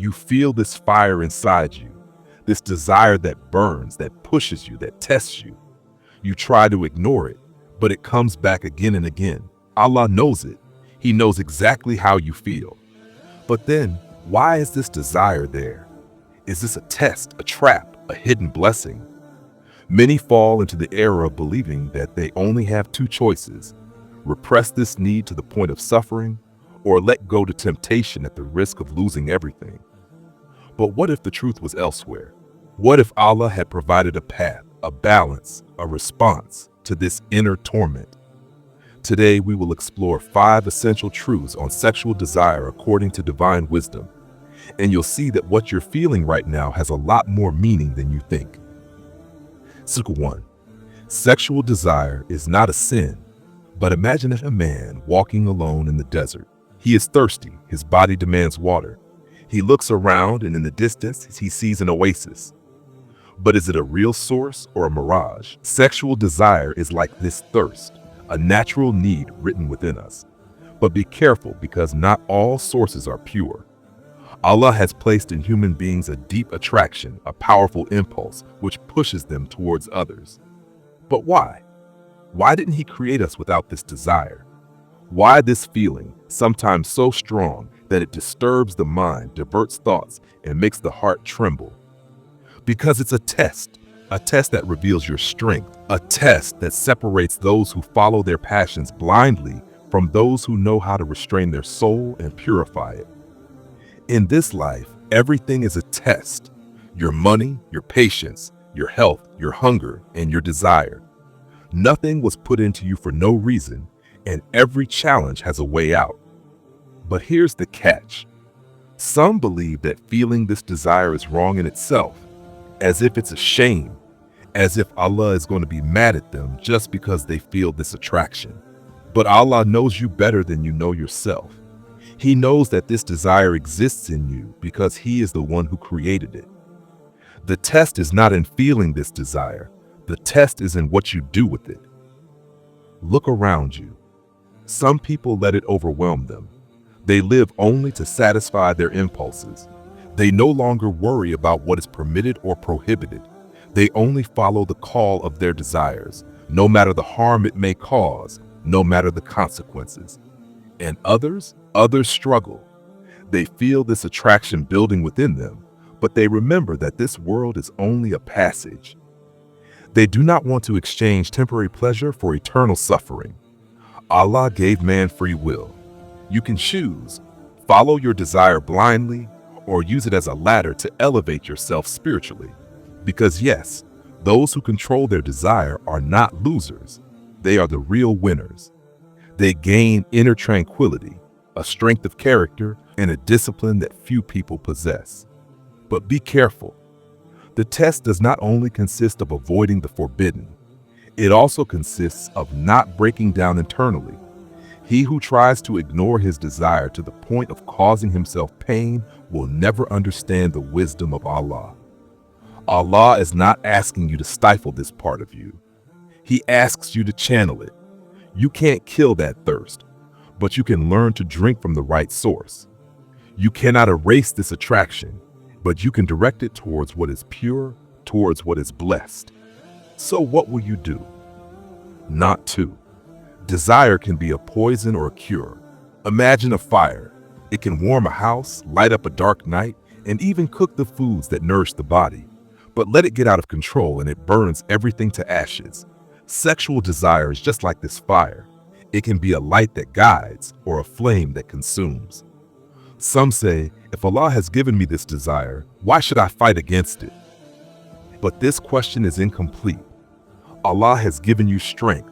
You feel this fire inside you, this desire that burns, that pushes you, that tests you. You try to ignore it, but it comes back again and again. Allah knows it. He knows exactly how you feel. But then, why is this desire there? Is this a test, a trap, a hidden blessing? Many fall into the error of believing that they only have two choices: repress this need to the point of suffering, or let go to temptation at the risk of losing everything. But what if the truth was elsewhere? What if Allah had provided a path, a balance, a response to this inner torment? Today, we will explore 5 essential truths on sexual desire according to divine wisdom, and you'll see that what you're feeling right now has a lot more meaning than you think. Circle 1. Sexual desire is not a sin, but imagine if a man walking alone in the desert. He is thirsty, his body demands water. He looks around and in the distance he sees an oasis. But is it a real source or a mirage? Sexual desire is like this thirst, a natural need written within us. But be careful, because not all sources are pure. Allah has placed in human beings a deep attraction, a powerful impulse, which pushes them towards others. But why? Why didn't He create us without this desire? Why this feeling, sometimes so strong that it disturbs the mind, diverts thoughts, and makes the heart tremble? Because it's a test that reveals your strength, a test that separates those who follow their passions blindly from those who know how to restrain their soul and purify it. In this life, everything is a test: your money, your patience, your health, your hunger, and your desire. Nothing was put into you for no reason, and every challenge has a way out. But here's the catch. Some believe that feeling this desire is wrong in itself, as if it's a shame, as if Allah is going to be mad at them just because they feel this attraction. But Allah knows you better than you know yourself. He knows that this desire exists in you because He is the one who created it. The test is not in feeling this desire. The test is in what you do with it. Look around you. Some people let it overwhelm them. They live only to satisfy their impulses. They no longer worry about what is permitted or prohibited. They only follow the call of their desires, no matter the harm it may cause, no matter the consequences. And others struggle. They feel this attraction building within them, but they remember that this world is only a passage. They do not want to exchange temporary pleasure for eternal suffering. Allah gave man free will. You can choose: follow your desire blindly, or use it as a ladder to elevate yourself spiritually. Because yes, those who control their desire are not losers. They are the real winners. They gain inner tranquility, a strength of character, and a discipline that few people possess. But be careful. The test does not only consist of avoiding the forbidden, it also consists of not breaking down internally. He who tries to ignore his desire to the point of causing himself pain will never understand the wisdom of Allah. Allah is not asking you to stifle this part of you. He asks you to channel it. You can't kill that thirst, but you can learn to drink from the right source. You cannot erase this attraction, but you can direct it towards what is pure, towards what is blessed. So what will you do? Not to. Desire can be a poison or a cure. Imagine a fire. It can warm a house, light up a dark night, and even cook the foods that nourish the body. But let it get out of control and it burns everything to ashes. Sexual desire is just like this fire. It can be a light that guides or a flame that consumes. Some say, if Allah has given me this desire, why should I fight against it? But this question is incomplete. Allah has given you strength.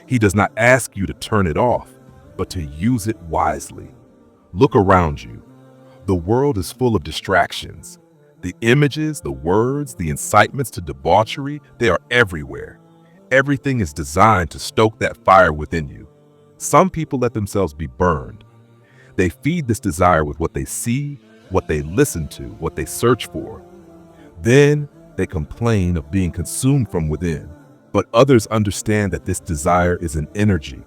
He does not ask you to turn it off, but to use it wisely. Look around you. The world is full of distractions. The images, the words, the incitements to debauchery, they are everywhere. Everything is designed to stoke that fire within you. Some people let themselves be burned. They feed this desire with what they see, what they listen to, what they search for. Then they complain of being consumed from within. But others understand that this desire is an energy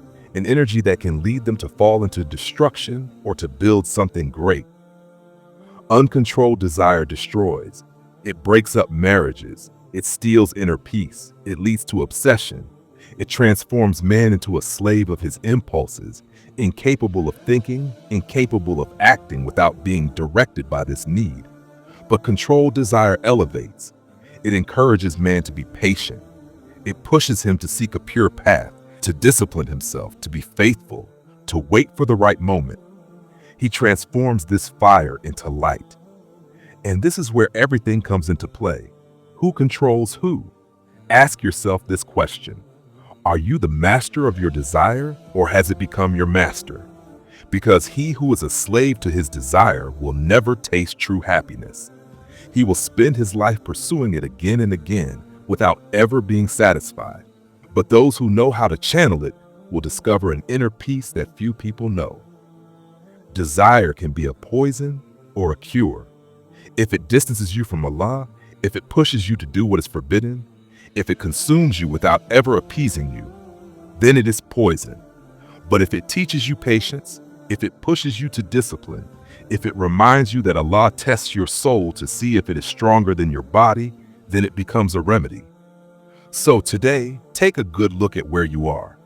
that can lead them to fall into destruction or to build something great. Uncontrolled desire destroys. It breaks up marriages. It steals inner peace. It leads to obsession. It transforms man into a slave of his impulses, incapable of thinking, incapable of acting without being directed by this need. But controlled desire elevates. It encourages man to be patient. It pushes him to seek a pure path, to discipline himself, to be faithful, to wait for the right moment. He transforms this fire into light. And this is where everything comes into play. Who controls who? Ask yourself this question. Are you the master of your desire, or has it become your master? Because he who is a slave to his desire will never taste true happiness. He will spend his life pursuing it again and again without ever being satisfied. But those who know how to channel it will discover an inner peace that few people know. Desire can be a poison or a cure. If it distances you from Allah, if it pushes you to do what is forbidden, if it consumes you without ever appeasing you, then it is poison. But if it teaches you patience, if it pushes you to discipline, if it reminds you that Allah tests your soul to see if it is stronger than your body, then it becomes a remedy. So today, take a good look at where you are.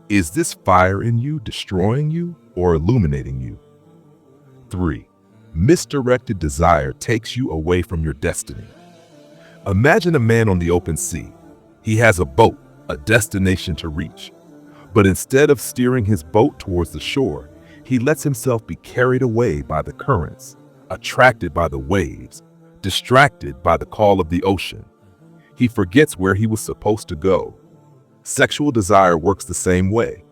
Is this fire in you destroying you or illuminating you? 3. Misdirected desire takes you away from your destiny. Imagine a man on the open sea. He has a boat, a destination to reach. But instead of steering his boat towards the shore, he lets himself be carried away by the currents, attracted by the waves, distracted by the call of the ocean. He forgets where he was supposed to go. Sexual desire works the same way.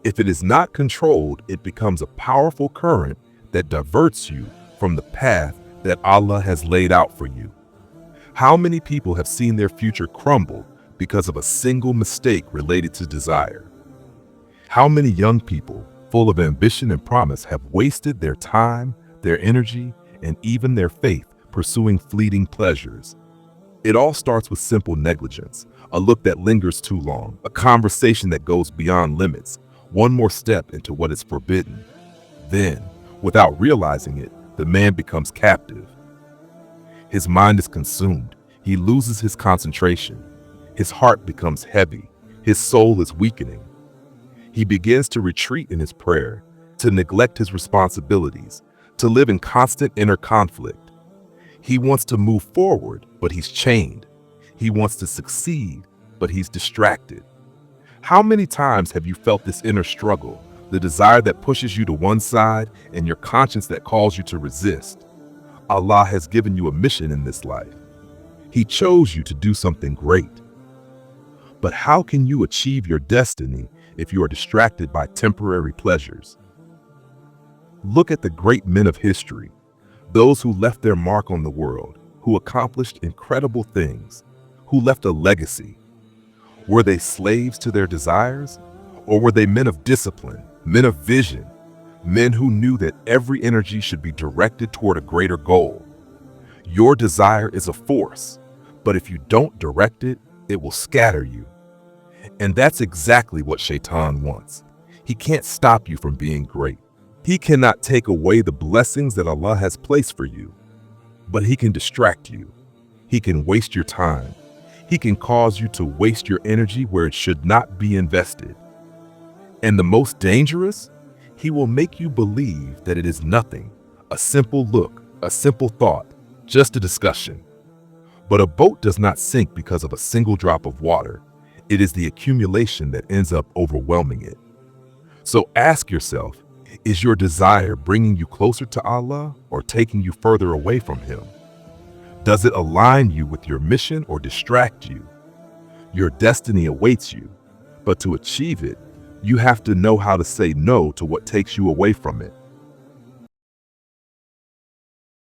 If it is not controlled, it becomes a powerful current that diverts you from the path that Allah has laid out for you. How many people have seen their future crumble because of a single mistake related to desire? How many young people, full of ambition and promise, have wasted their time, their energy, and even their faith pursuing fleeting pleasures? It all starts with simple negligence, a look that lingers too long, a conversation that goes beyond limits, one more step into what is forbidden. Then, without realizing it, the man becomes captive. His mind is consumed. He loses his concentration. His heart becomes heavy. His soul is weakening. He begins to retreat in his prayer, to neglect his responsibilities, to live in constant inner conflict. He wants to move forward, but he's chained. He wants to succeed, but he's distracted. How many times have you felt this inner struggle, the desire that pushes you to one side and your conscience that calls you to resist? Allah has given you a mission in this life. He chose you to do something great. But how can you achieve your destiny if you are distracted by temporary pleasures? Look at the great men of history, those who left their mark on the world, who accomplished incredible things, who left a legacy. Were they slaves to their desires? Or were they men of discipline, men of vision, men who knew that every energy should be directed toward a greater goal? Your desire is a force, but if you don't direct it, it will scatter you. And that's exactly what Shaitan wants. He can't stop you from being great. He cannot take away the blessings that Allah has placed for you, but he can distract you. He can waste your time. He can cause you to waste your energy where it should not be invested. And the most dangerous, he will make you believe that it is nothing, a simple look, a simple thought, just a discussion. But a boat does not sink because of a single drop of water. It is the accumulation that ends up overwhelming it. So ask yourself, is your desire bringing you closer to Allah or taking you further away from Him? Does it align you with your mission or distract you? Your destiny awaits you, but to achieve it, you have to know how to say no to what takes you away from it.